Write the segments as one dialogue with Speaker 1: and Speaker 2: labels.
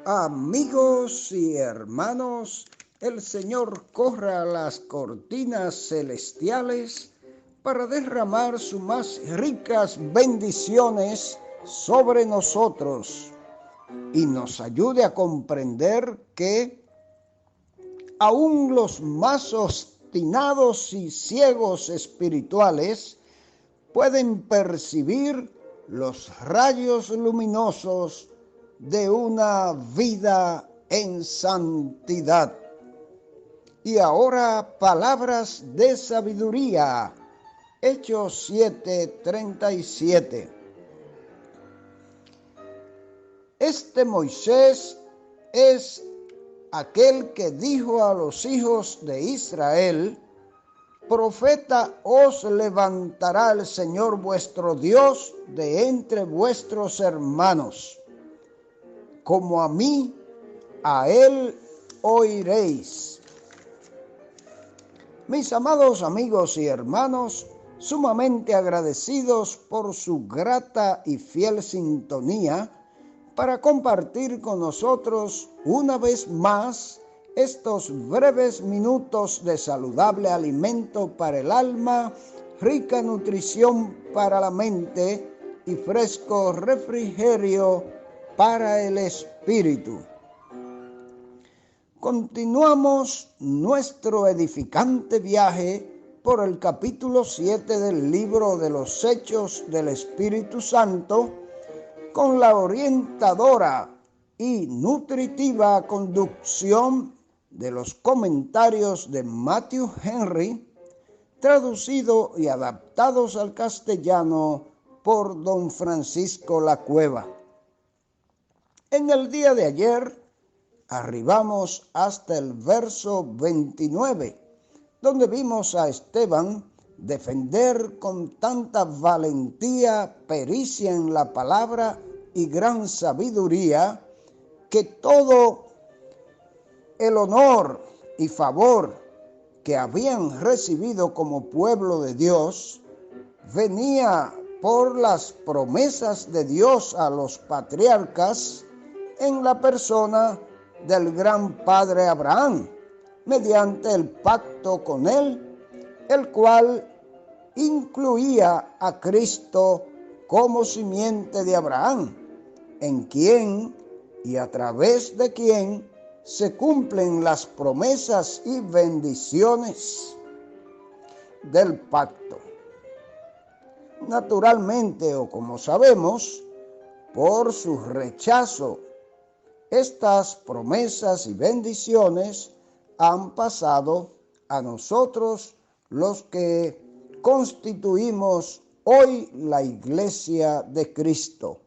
Speaker 1: Amigos y hermanos, el Señor corra las cortinas celestiales para derramar sus más ricas bendiciones sobre nosotros y nos ayude a comprender que aún los más obstinados y ciegos espirituales pueden percibir los rayos luminosos de una vida en santidad. Y ahora palabras de sabiduría. Hechos 7:37. Este Moisés es aquel que dijo a los hijos de Israel: profeta os levantará el Señor vuestro Dios de entre vuestros hermanos. Como a mí, a él oiréis. Mis amados amigos y hermanos, sumamente agradecidos por su grata y fiel sintonía para compartir con nosotros una vez más estos breves minutos de saludable alimento para el alma, rica nutrición para la mente y fresco refrigerio para el espíritu. Continuamos nuestro edificante viaje por el capítulo 7 del libro de los Hechos del Espíritu Santo con la orientadora y nutritiva conducción de los comentarios de Matthew Henry, traducido y adaptados al castellano por don Francisco Lacueva. En el día de ayer arribamos hasta el verso 29, donde vimos a Esteban defender con tanta valentía, pericia en la palabra y gran sabiduría, que todo el honor y favor que habían recibido como pueblo de Dios venía por las promesas de Dios a los patriarcas en la persona del gran padre Abraham, mediante el pacto con él, el cual incluía a Cristo como simiente de Abraham, en quien y a través de quien se cumplen las promesas y bendiciones del pacto. Naturalmente, o como sabemos, por su rechazo, estas promesas y bendiciones han pasado a nosotros, los que constituimos hoy la Iglesia de Cristo.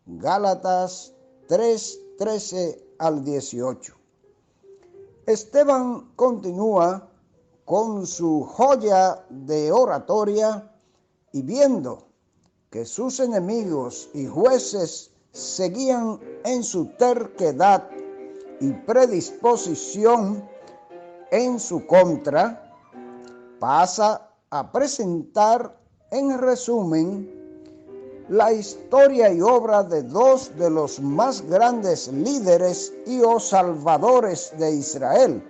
Speaker 1: Gálatas 3:13 al 18. Esteban continúa con su joya de oratoria y viendo que sus enemigos y jueces seguían en su terquedad y predisposición en su contra, pasa a presentar en resumen la historia y obra de dos de los más grandes líderes y salvadores de Israel,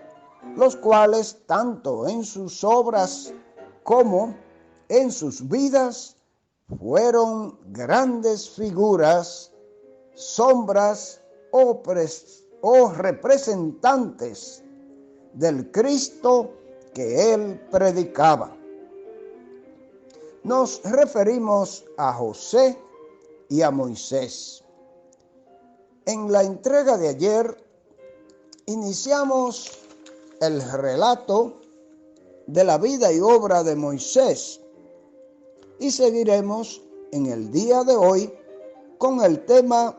Speaker 1: los cuales tanto en sus obras como en sus vidas fueron grandes figuras, sombras o representantes del Cristo que él predicaba. Nos referimos a José y a Moisés. En la entrega de ayer iniciamos el relato de la vida y obra de Moisés y seguiremos en el día de hoy con el tema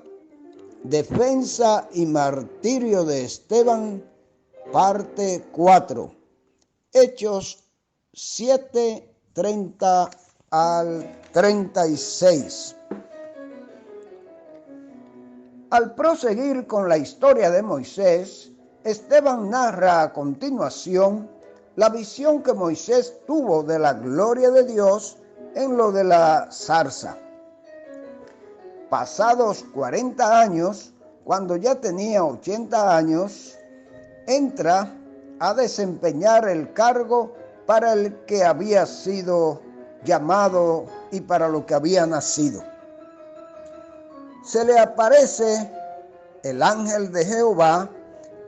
Speaker 1: Defensa y martirio de Esteban, parte 4, Hechos 7:30 al 36. Al proseguir con la historia de Moisés, Esteban narra a continuación la visión que Moisés tuvo de la gloria de Dios en lo de la zarza. Pasados 40 años, cuando ya tenía 80 años, entra a desempeñar el cargo para el que había sido llamado y para lo que había nacido. Se le aparece el ángel de Jehová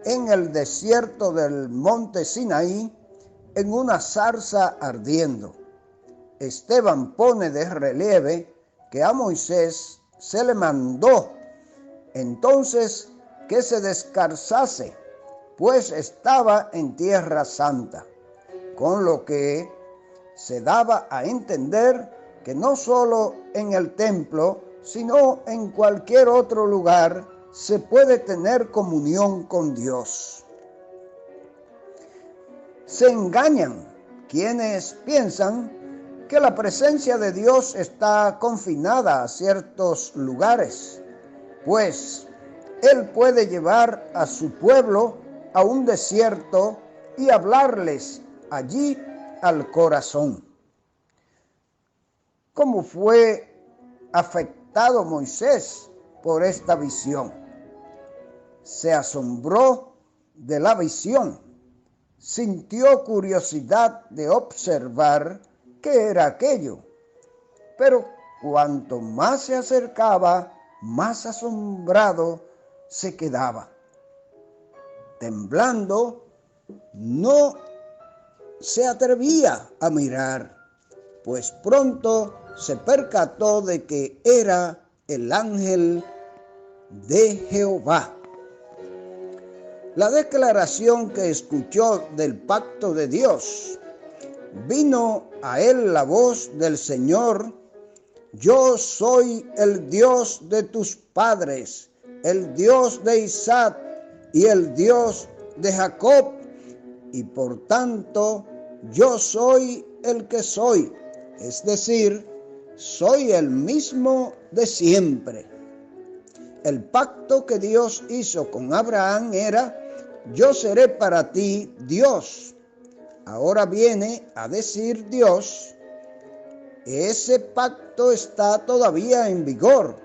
Speaker 1: en el desierto del monte Sinaí en una zarza ardiendo. Esteban pone de relieve que a Moisés se le mandó entonces que se descalzase, pues estaba en tierra santa, con lo que se daba a entender que no solo en el templo, sino en cualquier otro lugar se puede tener comunión con Dios. Se engañan quienes piensan que la presencia de Dios está confinada a ciertos lugares, pues Él puede llevar a su pueblo a un desierto y hablarles allí al corazón. ¿Cómo fue afectado Moisés por esta visión? Se asombró de la visión, sintió curiosidad de observar qué era aquello, pero cuanto más se acercaba, más asombrado se quedaba. Temblando, no se atrevía a mirar, pues pronto se percató de que era el ángel de Jehová. La declaración que escuchó del pacto de Dios, vino a él la voz del Señor: yo soy el Dios de tus padres, el Dios de Isaac y el Dios de Jacob, y por tanto yo soy el que soy, es decir, soy el mismo de siempre. El pacto que Dios hizo con Abraham era: yo seré para ti Dios. Ahora viene a decir Dios: ese pacto está todavía en vigor.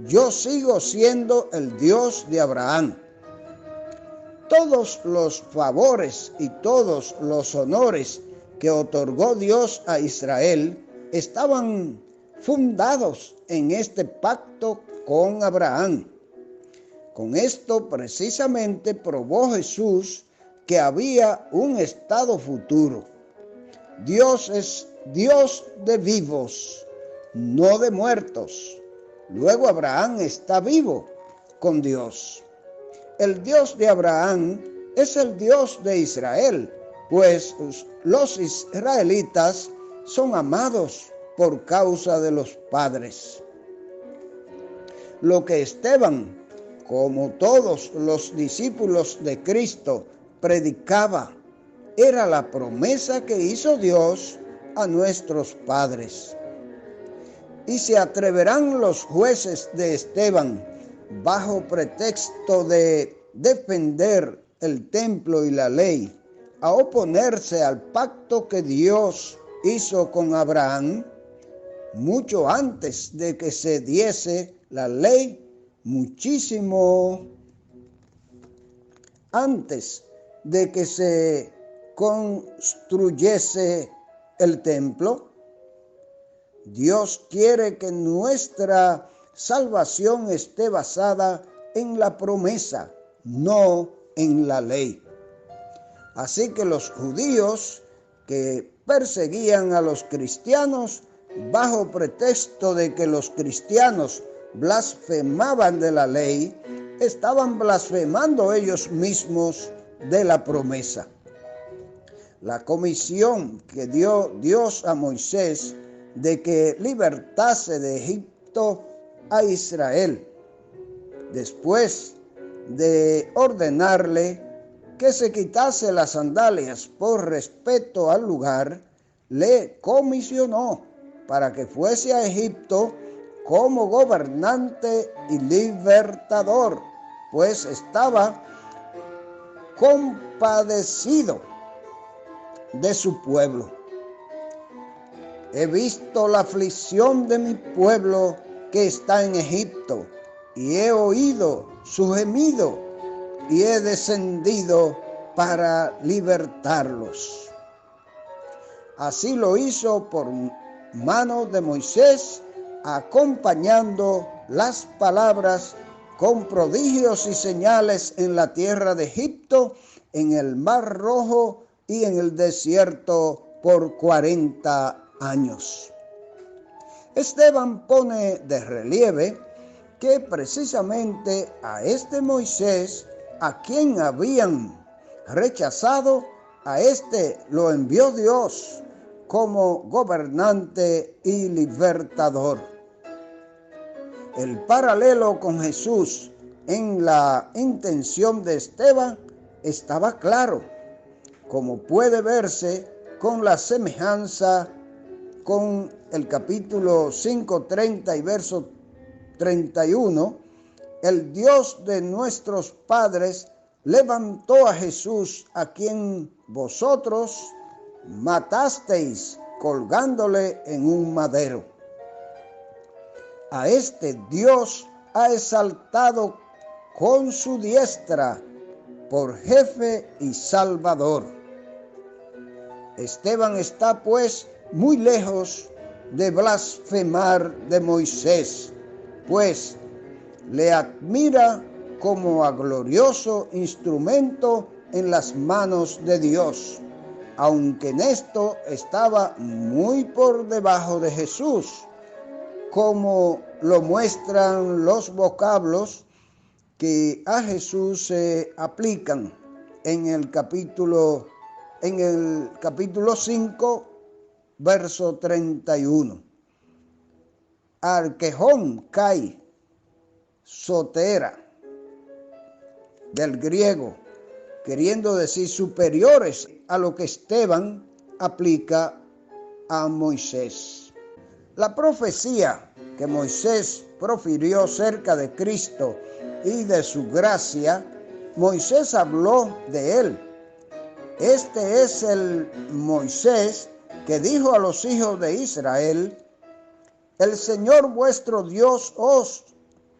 Speaker 1: Yo sigo siendo el Dios de Abraham. Todos los favores y todos los honores que otorgó Dios a Israel estaban fundados en este pacto con Abraham. Con esto precisamente probó Jesús que había un estado futuro. Dios es Dios de vivos, no de muertos. Luego Abraham está vivo con Dios. El Dios de Abraham es el Dios de Israel, pues los israelitas son amados por causa de los padres. Lo que Esteban, como todos los discípulos de Cristo, predicaba era la promesa que hizo Dios a nuestros padres. Y se atreverán los jueces de Esteban, bajo pretexto de defender el templo y la ley, a oponerse al pacto que Dios hizo con Abraham, mucho antes de que se diese la ley, muchísimo antes de que se construyese el templo. Dios quiere que nuestra salvación esté basada en la promesa, no en la ley. Así que los judíos que perseguían a los cristianos bajo pretexto de que los cristianos blasfemaban de la ley, estaban blasfemando ellos mismos de la promesa. La comisión que dio Dios a Moisés de que libertase de Egipto a Israel, después de ordenarle que se quitase las sandalias por respeto al lugar, le comisionó para que fuese a Egipto como gobernante y libertador, pues estaba compadecido de su pueblo. He visto la aflicción de mi pueblo que está en Egipto, y he oído su gemido y he descendido para libertarlos. Así lo hizo por mano de Moisés, acompañando las palabras con prodigios y señales en la tierra de Egipto, en el Mar Rojo y en el desierto por 40 años. Esteban pone de relieve que precisamente a este Moisés, a quien habían rechazado, a este lo envió Dios como gobernante y libertador. El paralelo con Jesús en la intención de Esteban estaba claro, como puede verse con la semejanza con el capítulo 5:30 y verso 31. El Dios de nuestros padres levantó a Jesús, a quien vosotros matasteis colgándole en un madero. A este Dios ha exaltado con su diestra por jefe y salvador. Esteban está pues muy lejos de blasfemar de Moisés, pues le admira como a glorioso instrumento en las manos de Dios, aunque en esto estaba muy por debajo de Jesús, como lo muestran los vocablos que a Jesús se aplican en el capítulo 5, verso 31. Arquejón, kai, sotera, del griego, queriendo decir superiores a lo que Esteban aplica a Moisés. La profecía que Moisés profirió cerca de Cristo y de su gracia, Moisés habló de él. Este es el Moisés que dijo a los hijos de Israel: el Señor vuestro Dios os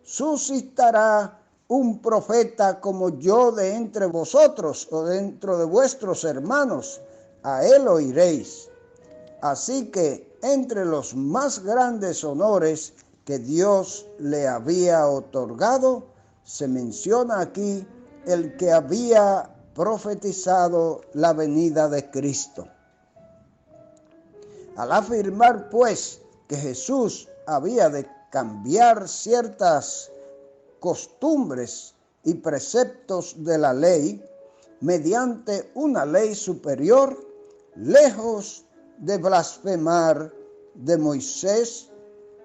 Speaker 1: suscitará un profeta como yo de entre vosotros o dentro de vuestros hermanos, a él oiréis. Así que entre los más grandes honores que Dios le había otorgado, se menciona aquí el que había profetizado la venida de Cristo. Al afirmar pues que Jesús había de cambiar ciertas costumbres y preceptos de la ley mediante una ley superior, lejos de blasfemar de Moisés,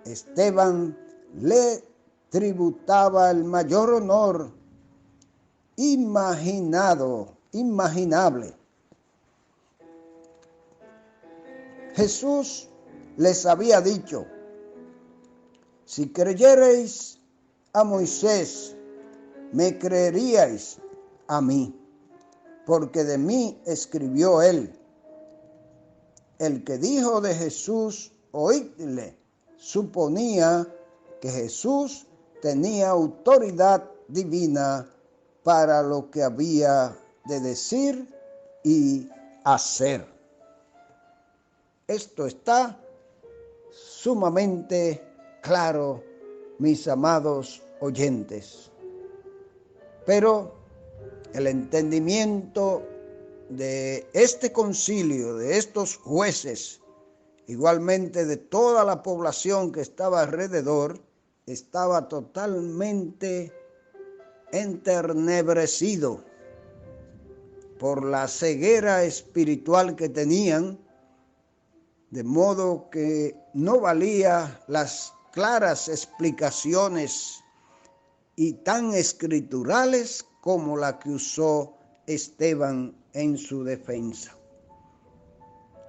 Speaker 1: Esteban le tributaba el mayor honor imaginable. Jesús les había dicho: si creyereis a Moisés, me creeríais a mí, porque de mí escribió él. El que dijo de Jesús, oídle, suponía que Jesús tenía autoridad divina para lo que había de decir y hacer. Esto está sumamente claro, mis amados oyentes. Pero el entendimiento de este concilio, de estos jueces, igualmente de toda la población que estaba alrededor, estaba totalmente entenebrecido por la ceguera espiritual que tenían, de modo que no valía las claras explicaciones y tan escriturales como la que usó Esteban en su defensa.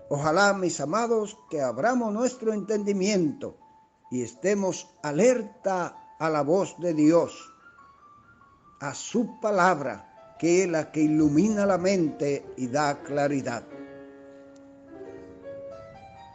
Speaker 1: Ojalá, mis amados, que abramos nuestro entendimiento y estemos alerta a la voz de Dios, a su palabra, que es la que ilumina la mente y da claridad.